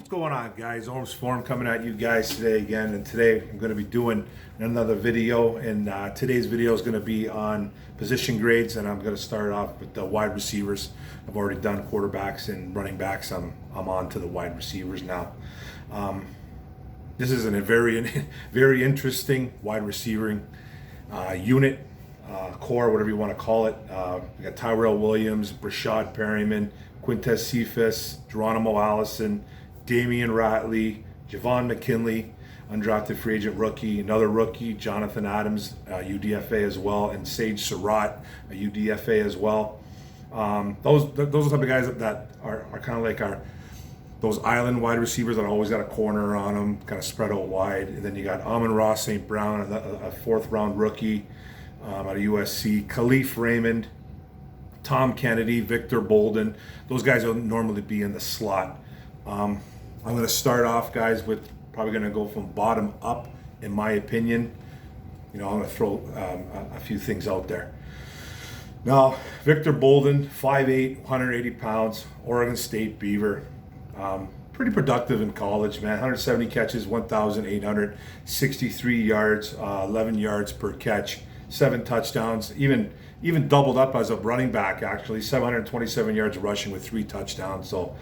What's going on, guys? Orms Forum coming at you guys today again, and today I'm going to be doing another video, and today's video is going to be on position grades, and I'm going to start off with the wide receivers. I've already done quarterbacks and running backs. I'm on to the wide receivers now. This is a very interesting wide receiving unit, core, whatever you want to call it. We got Tyrell Williams, Brashad Perryman, Quintez Cephas, Geronimo Allison, Damian Ratley, Javon McKinley, undrafted free agent rookie, another rookie, Jonathan Adams, UDFA as well, and Sage Surratt, a UDFA as well. Those are the type of guys that are kind of like those island wide receivers that always got a corner on them, kind of spread out wide. And then you got Amon-Ra St. Brown, a fourth round rookie out of USC, Khalif Raymond, Tom Kennedy, Victor Bolden. Those guys will normally be in the slot. I'm going to start off, guys, with probably going to go from bottom up, in my opinion. I'm going to throw a few things out there. Now, Victor Bolden, 5'8", 180 pounds, Oregon State Beaver. Pretty productive in college, man. 170 catches, 1,863 yards, 11 yards per catch, 7 touchdowns, even doubled up as a running back, actually. 727 yards rushing with 3 touchdowns. So,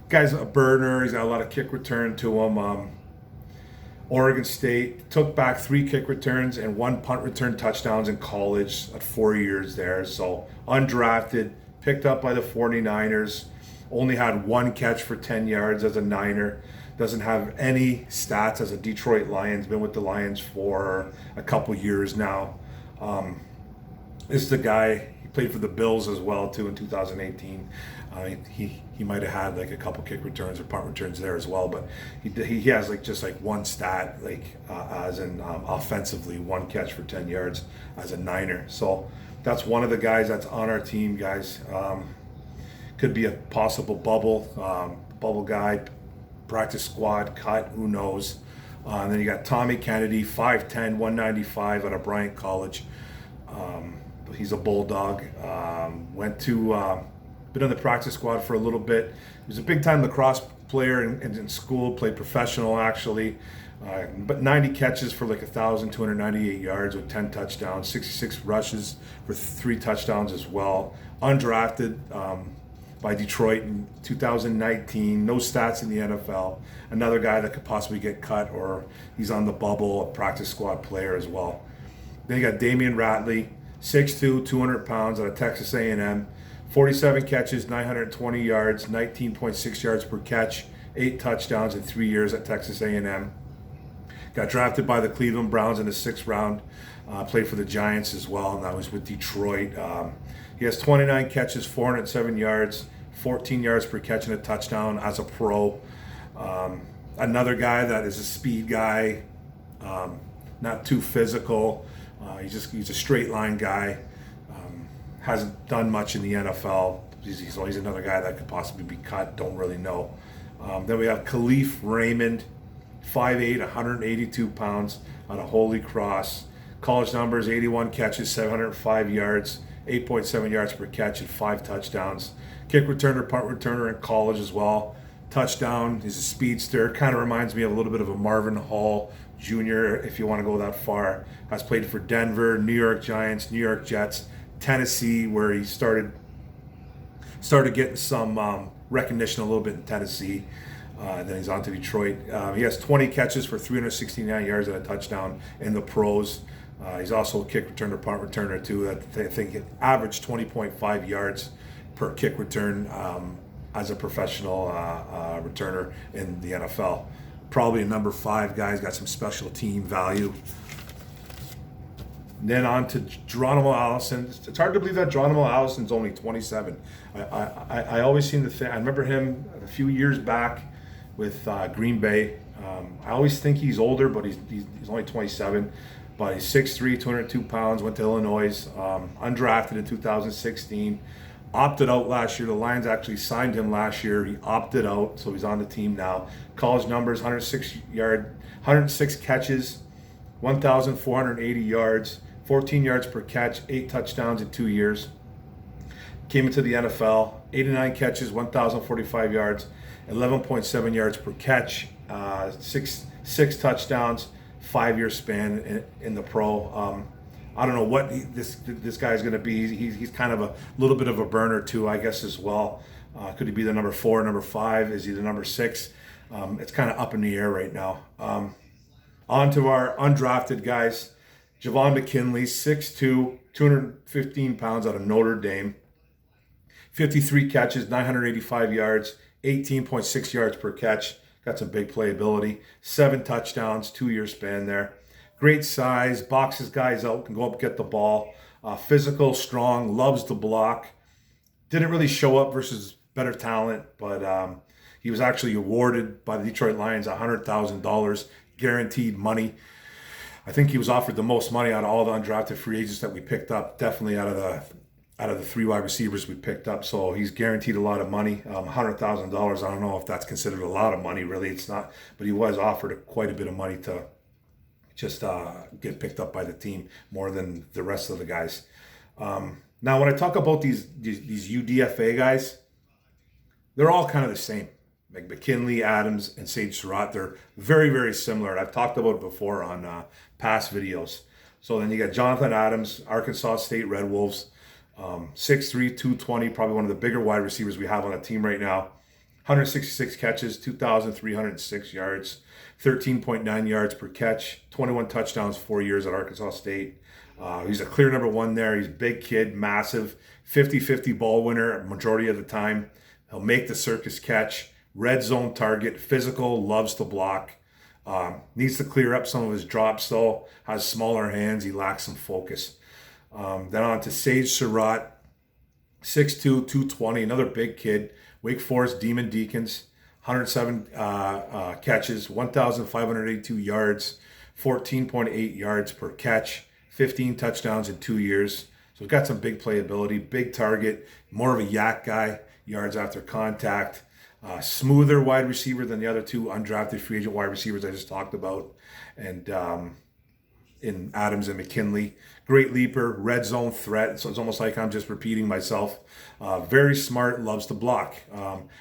guy's a burner. He's got a lot of kick return to him. Oregon State took back 3 kick returns and 1 punt return touchdowns in college at 4 years there. So, undrafted, picked up by the 49ers. Only had 1 catch for 10 yards as a Niner. Doesn't have any stats as a Detroit Lions. Been with the Lions for a couple years now. This is the guy. He played for the Bills as well too in 2018. He might have had like a couple kick returns or punt returns there as well, but he has just 1 stat as in offensively, 1 catch for 10 yards as a Niner. So that's one of the guys that's on our team, guys. Could be a possible bubble guy, practice squad cut, who knows. And then you got Tommy Kennedy, 5'10", 195 out of Bryant College. He's a Bulldog. Went to been on the practice squad for a little bit. He was a big-time lacrosse player in school. Played professional actually, but 90 catches for 1,298 yards with 10 touchdowns, 66 rushes for 3 touchdowns as well. Undrafted by Detroit in 2019. No stats in the NFL. Another guy that could possibly get cut, or he's on the bubble, a practice squad player as well. Then you got Damian Ratley, 6'2", 200 pounds out of Texas A&M. 47 catches, 920 yards, 19.6 yards per catch, 8 touchdowns in 3 years at Texas A&M. Got drafted by the Cleveland Browns in the 6th round. Played for the Giants as well, and that was with Detroit. He has 29 catches, 407 yards, 14 yards per catch and a touchdown as a pro. Another guy that is a speed guy, not too physical. He's a straight line guy. Hasn't done much in the NFL. He's always another guy that could possibly be cut. Don't really know. Then we have Khalif Raymond, 5'8", 182 pounds out of Holy Cross. College numbers, 81 catches, 705 yards, 8.7 yards per catch and 5 touchdowns. Kick returner, punt returner in college as well. Touchdown. He's a speedster. Kind of reminds me of a little bit of a Marvin Hall Jr., if you want to go that far. Has played for Denver, New York Giants, New York Jets, Tennessee, where he started getting some recognition a little bit in Tennessee. Then he's on to Detroit. He has 20 catches for 369 yards and a touchdown in the pros. He's also a kick returner, punt returner too. I think it averaged 20.5 yards per kick return as a professional returner in the NFL. Probably a number 5 guy's got some special team value. And then on to Geronimo Allison. It's hard to believe that Geronimo Allison's only 27. I always seem to think, I remember him a few years back with Green Bay. I always think he's older, but he's only 27. But he's 6'3", 202 pounds, went to Illinois, undrafted in 2016. Opted out last year. The Lions actually signed him last year. He opted out, so he's on the team now. College numbers, 106 catches, 1,480 yards, 14 yards per catch, 8 touchdowns in 2 years. Came into the NFL, 89 catches, 1,045 yards, 11.7 yards per catch, six touchdowns, 5-year span in the pro. I don't know what this guy's going to be. He's kind of a little bit of a burner too, I guess, as well. Could he be the number 4, number 5? Is he the number 6? It's kind of up in the air right now. On to our undrafted guys. Javon McKinley, 6'2", 215 pounds out of Notre Dame. 53 catches, 985 yards, 18.6 yards per catch. Got some big playability. 7 touchdowns, 2-year span there. Great size, boxes guys out, can go up, get the ball. Physical, strong, loves to block. Didn't really show up versus better talent, but he was actually awarded by the Detroit Lions $100,000 guaranteed money. I think he was offered the most money out of all the undrafted free agents that we picked up. Definitely out of the 3 wide receivers we picked up. So he's guaranteed a lot of money. $100,000. I don't know if that's considered a lot of money. Really, it's not. But he was offered quite a bit of money to just get picked up by the team more than the rest of the guys. Now, when I talk about these UDFA guys, they're all kind of the same. Like McKinley, Adams, and Sage Surratt, they're very, very similar. I've talked about it before on past videos. So then you got Jonathan Adams, Arkansas State Red Wolves, 6'3", 220, probably one of the bigger wide receivers we have on the team right now. 166 catches, 2,306 yards, 13.9 yards per catch, 21 touchdowns, 4 years at Arkansas State. He's a clear number 1 there. He's a big kid, massive, 50-50 ball winner majority of the time. He'll make the circus catch, red zone target, physical, loves to block. Needs to clear up some of his drops though, has smaller hands, he lacks some focus. Then on to Sage Surratt, 6'2", 220, another big kid. Wake Forest Demon Deacons, 107 catches, 1,582 yards, 14.8 yards per catch, 15 touchdowns in 2 years. So he's got some big playability, big target, more of a yak guy, yards after contact. Smoother wide receiver than the other 2 undrafted free agent wide receivers I just talked about. And in Adams and McKinley. Great leaper, red zone threat. So it's almost like I'm just repeating myself. Very smart, loves to block.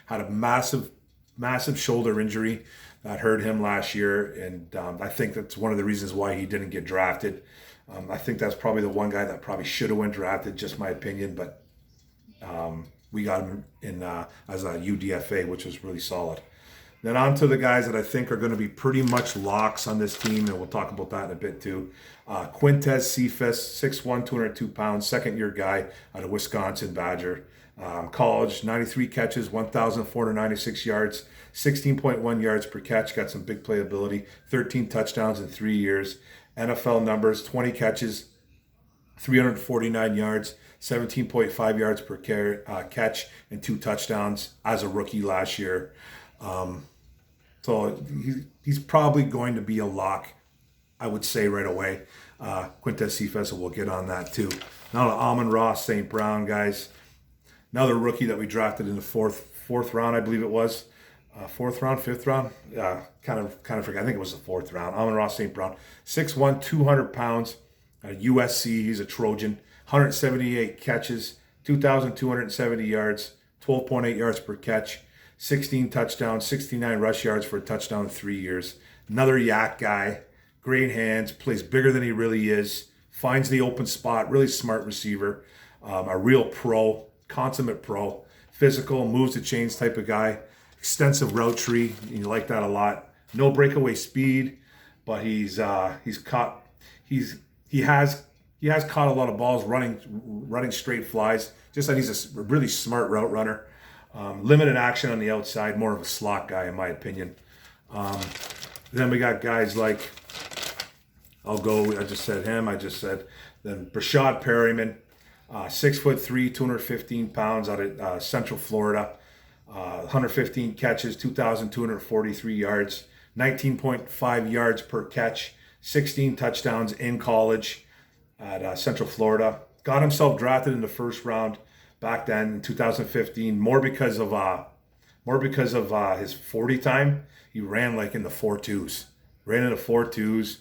Had a massive shoulder injury that hurt him last year. And I think that's one of the reasons why he didn't get drafted. I think that's probably the one guy that probably should have went drafted, just my opinion. But we got him in as a UDFA, which was really solid. Then on to the guys that I think are going to be pretty much locks on this team, and we'll talk about that in a bit too. Quintez Cephas, 6'1", 202 pounds, second-year guy out of Wisconsin Badger. College, 93 catches, 1,496 yards, 16.1 yards per catch, got some big playability, 13 touchdowns in 3 years. NFL numbers, 20 catches, 349 yards, 17.5 yards per catch, and 2 touchdowns as a rookie last year. So he's probably going to be a lock, I would say right away. Quintez Cephas, we'll get on that too. Now to Amon-Ra St. Brown, guys. Another rookie that we drafted in the fourth round, I believe it was. Fourth round, fifth round? Kind of forget. I think it was the 4th round. Amon-Ra St. Brown, 6'1", 200 pounds. At USC, he's a Trojan. 178 catches, 2,270 yards, 12.8 yards per catch. 16 touchdowns, 69 rush yards for a touchdown in 3 years. Another yak guy, great hands, plays bigger than he really is, finds the open spot, really smart receiver, a real pro, consummate pro, physical, moves the chains type of guy, extensive route tree, and you like that a lot. No breakaway speed, but he has caught a lot of balls running straight flies. Just that he's a really smart route runner. Limited action on the outside, more of a slot guy in my opinion. Then we got guys like, I just said him, then Brashad Perryman, 6'3", 215 pounds out of Central Florida, 115 catches, 2,243 yards, 19.5 yards per catch, 16 touchdowns in college at Central Florida. Got himself drafted in the 1st round back then in 2015, more because of his 40 time. He ran like in the 4.2s. Ran in the 4.2s.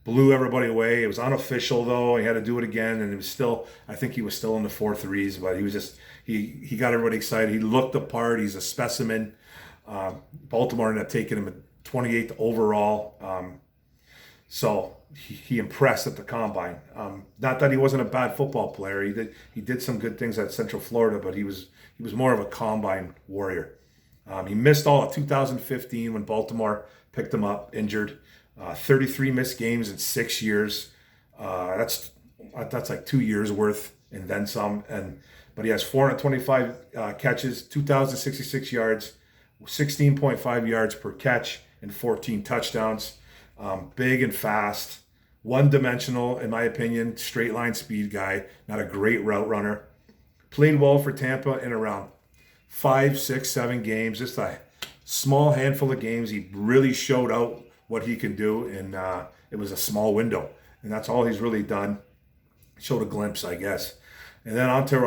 blew everybody away. It was unofficial though. He had to do it again, and it was still. I think he was still in the 4.3s, but he was just he got everybody excited. He looked the part. He's a specimen. Baltimore ended up taking him at 28th overall. So he impressed at the combine. Not that he wasn't a bad football player. He did some good things at Central Florida, but he was more of a combine warrior. He missed all of 2015 when Baltimore picked him up injured. 33 missed games in 6 years. That's like 2 years worth and then some. But he has 425 catches, 2,066 yards, 16.5 yards per catch, and 14 touchdowns. Big and fast, one-dimensional, in my opinion, straight line speed guy, not a great route runner. Played well for Tampa in around 5, 6, 7 games, just a small handful of games. He really showed out what he can do, and it was a small window, and that's all he's really done. Showed a glimpse, I guess. And then on to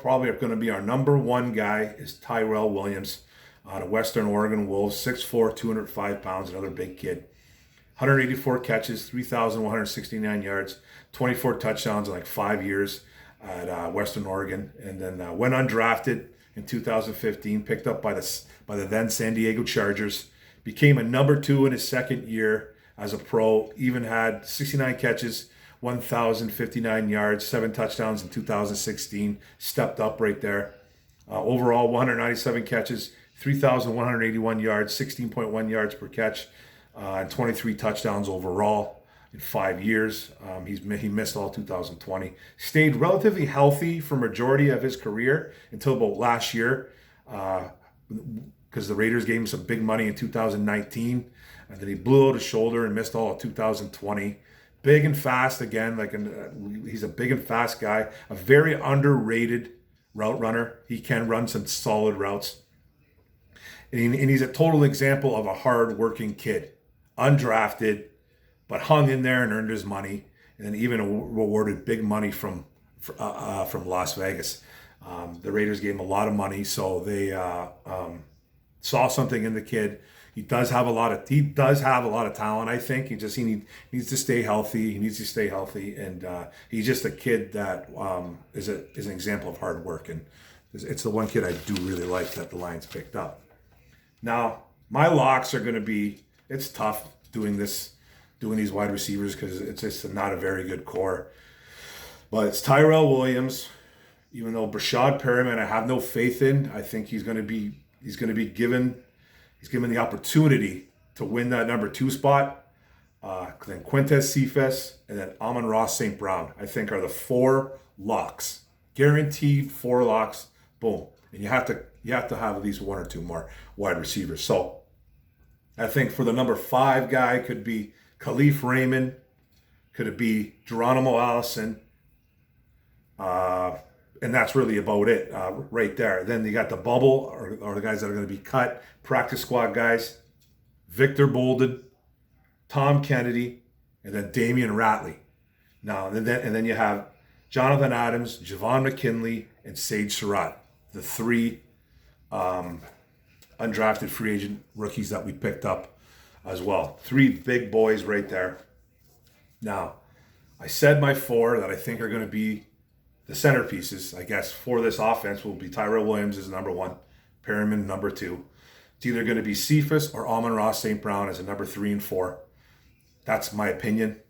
probably going to be our number one guy is Tyrell Williams out of Western Oregon Wolves, 6'4", 205 pounds, another big kid. 184 catches, 3,169 yards, 24 touchdowns in like 5 years at Western Oregon, and then went undrafted in 2015, picked up by the then San Diego Chargers, became a number 2 in his second year as a pro, even had 69 catches, 1,059 yards, 7 touchdowns in 2016, stepped up right there. Overall, 197 catches, 3,181 yards, 16.1 yards per catch, and 23 touchdowns overall in 5 years. He missed all 2020. Stayed relatively healthy for majority of his career until about last year, because the Raiders gave him some big money in 2019, and then he blew out his shoulder and missed all of 2020. Big and fast again, he's a big and fast guy, a very underrated route runner. He can run some solid routes. And he's a total example of a hard-working kid. Undrafted, but hung in there and earned his money, and then even rewarded big money from Las Vegas. The Raiders gave him a lot of money, so they saw something in the kid. He does have a lot of talent. I think he needs to stay healthy. And he's just a kid that is an example of hard work, and it's the one kid I do really like that the Lions picked up. Now my locks are going to be. It's tough doing these wide receivers because it's just not a very good core. But it's Tyrell Williams, even though Brashad Perriman I have no faith in. I think he's going to be given the opportunity to win that number 2 spot. Then Quintez Cephas and then Amon-Ra St. Brown, I think, are the 4 locks. Guaranteed 4 locks. Boom. And you have to have at least 1 or 2 more wide receivers. So I think for the number 5 guy could be Khalif Raymond, could it be Geronimo Allison, and that's really about it right there. Then you got the bubble or the guys that are going to be cut, practice squad guys, Victor Bolden, Tom Kennedy, and then Damian Ratley. Now and then you have Jonathan Adams, Javon McKinley, and Sage Surratt, the 3 undrafted free agent rookies that we picked up as well. 3 big boys right there. Now, I said my 4 that I think are going to be the centerpieces, I guess, for this offense will be Tyrell Williams as number 1, Perriman number 2. It's either going to be Cephas or Amon-Ra St. Brown as a number 3 and 4. That's my opinion.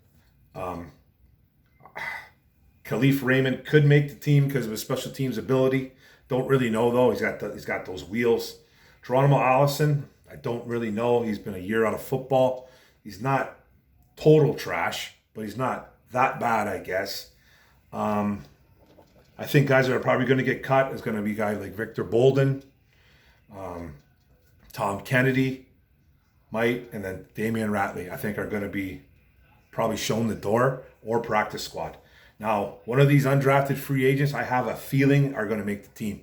Khalif Raymond could make the team because of his special teams ability. Don't really know though. He's got those wheels. Geronimo Allison, I don't really know. He's been a year out of football. He's not total trash, but he's not that bad, I guess. I think guys that are probably going to get cut is going to be guys like Victor Bolden, Tom Kennedy, and then Damian Ratley, I think are going to be probably shown the door or practice squad. Now, one of these undrafted free agents, I have a feeling are going to make the team.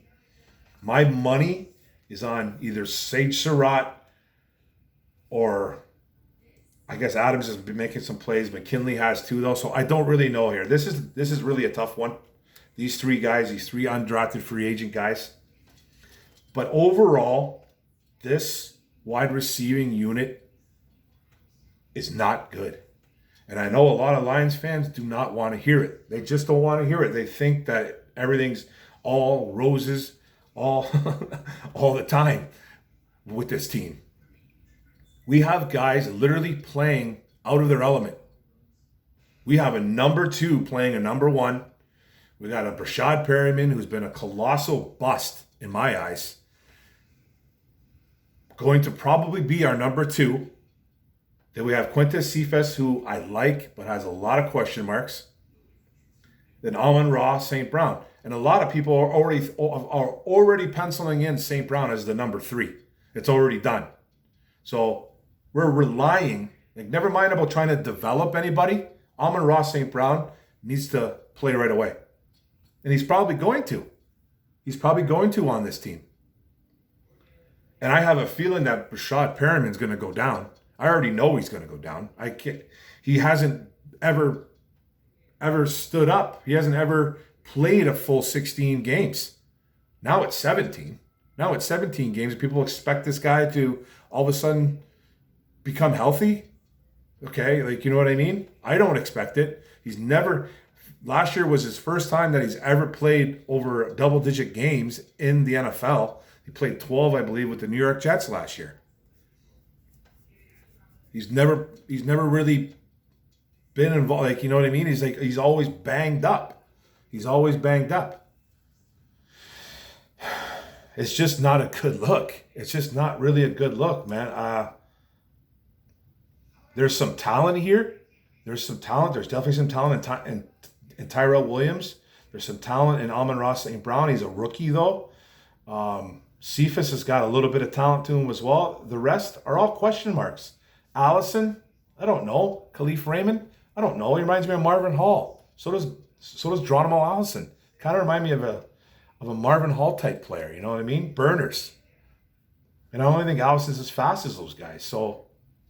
My money is on either Sage Surratt or I guess Adams has been making some plays. McKinley has too, though. So I don't really know here. This is really a tough one. These 3 guys, these 3 undrafted free agent guys. But overall, this wide receiving unit is not good. And I know a lot of Lions fans do not want to hear it. They just don't want to hear it. They think that everything's all roses all all the time with this team. We have guys literally playing out of their element. We have a number 2 playing a number 1. We got a Brashad Perryman, who's been a colossal bust in my eyes, going to probably be our number 2. Then we have Quintez Cephas, who I like, but has a lot of question marks. Then Amon-Ra St. Brown. And a lot of people are already penciling in St. Brown as the number 3. It's already done. So we're relying, never mind about trying to develop anybody. Amon-Ra St. Brown needs to play right away. And he's probably going to. He's probably going to on this team. And I have a feeling that Brashad Perriman's going to go down. I already know he's going to go down. He hasn't ever stood up. He hasn't ever played a full 16 games. Now it's 17. Now it's 17 games. People expect this guy to all of a sudden become healthy. Okay, you know what I mean? I don't expect it. Last year was his first time that he's ever played over double-digit games in the NFL. He played 12, I believe, with the New York Jets last year. He's never really been involved. You know what I mean? He's always banged up. He's always banged up. It's just not a good look. It's just not really a good look, man. There's some talent here. There's some talent. There's definitely some talent in Tyrell Williams. There's some talent in Amon-Ra St. Brown. He's a rookie, though. Cephas has got a little bit of talent to him as well. The rest are all question marks. Allison, I don't know. Khalif Raymond, I don't know. He reminds me of Marvin Hall. So does Geronimo Allison. Kind of remind me of a Marvin Hall type player. You know what I mean? Burners. And I don't think Allison's as fast as those guys. So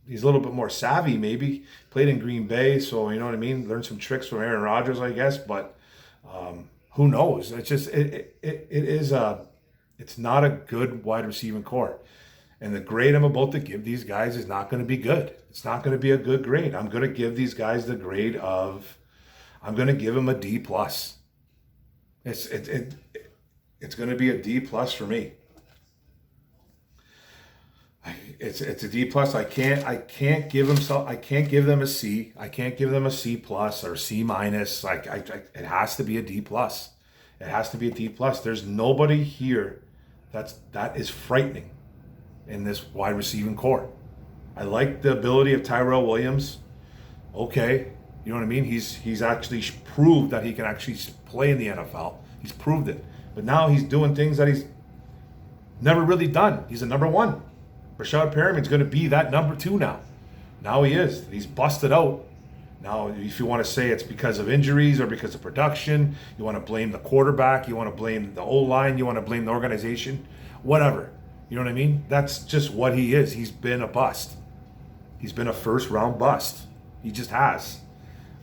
he's a little bit more savvy, maybe. Played in Green Bay, so you know what I mean? Learned some tricks from Aaron Rodgers, I guess. But who knows? It's just it's not a good wide receiving core. And the grade I'm about to give these guys is not going to be good. It's not going to be a good grade. I'm going to give these guys the grade of, I'm going to give them a D+. It's going to be a D+ for me. It's a D+. I can't give them a C. I can't give them a C+ or C-. It has to be a D+. It has to be a D+. There's nobody here that is frightening in this wide receiving core. I like the ability of Tyrell Williams. Okay, you know what I mean? He's actually proved that he can actually play in the NFL. He's proved it. But now he's doing things that he's never really done. He's a number 1. Brashad Perriman's going to be that number 2 now. Now he is. He's busted out. Now, if you want to say it's because of injuries or because of production, you want to blame the quarterback, you want to blame the O-line, you want to blame the organization, whatever. You know what I mean? That's just what he is. He's been a bust. He's been a first-round bust. He just has.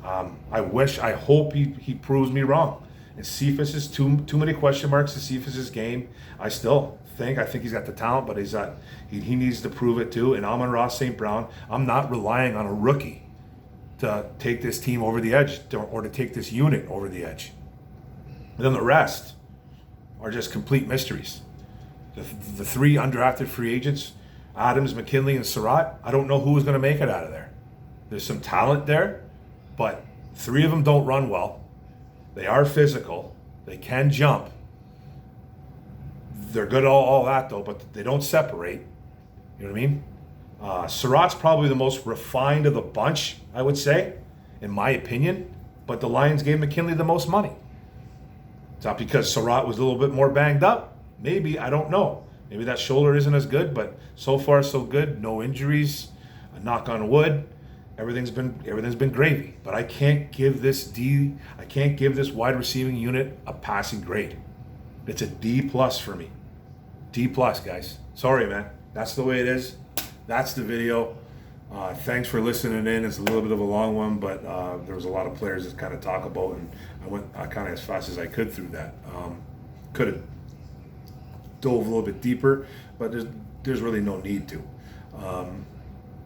I hope he proves me wrong. And Cephas is too many question marks to Cephas' game. I think he's got the talent, but he needs to prove it too. And Amon-Ra St. Brown, I'm not relying on a rookie to take this team over the edge or to take this unit over the edge. And then the rest are just complete mysteries. The 3 undrafted free agents, Adams, McKinley, and Surratt, I don't know who is going to make it out of there. There's some talent there, but 3 of them don't run well. They are physical. They can jump. They're good at all that, though, but they don't separate. You know what I mean? Surratt's probably the most refined of the bunch, I would say, in my opinion. But the Lions gave McKinley the most money. It's not because Surratt was a little bit more banged up. Maybe, I don't know. Maybe that shoulder isn't as good, but so far so good. No injuries. A knock on wood. Everything's been gravy. But I can't give this wide receiving unit a passing grade. It's a D+ for me. D+, guys. Sorry, man. That's the way it is. That's the video. Thanks for listening in. It's a little bit of a long one, but there was a lot of players to kind of talk about, and I went kind of as fast as I could through that. Could have dove a little bit deeper, but there's really no need to.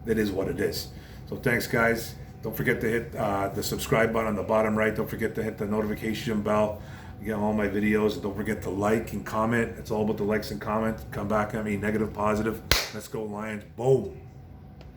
It is what it is. So thanks, guys. Don't forget to hit the subscribe button on the bottom right. Don't forget to hit the notification bell. You get all my videos. And don't forget to like and comment. It's all about the likes and comments. Come back at me, negative, positive. Let's go Lions. Boom.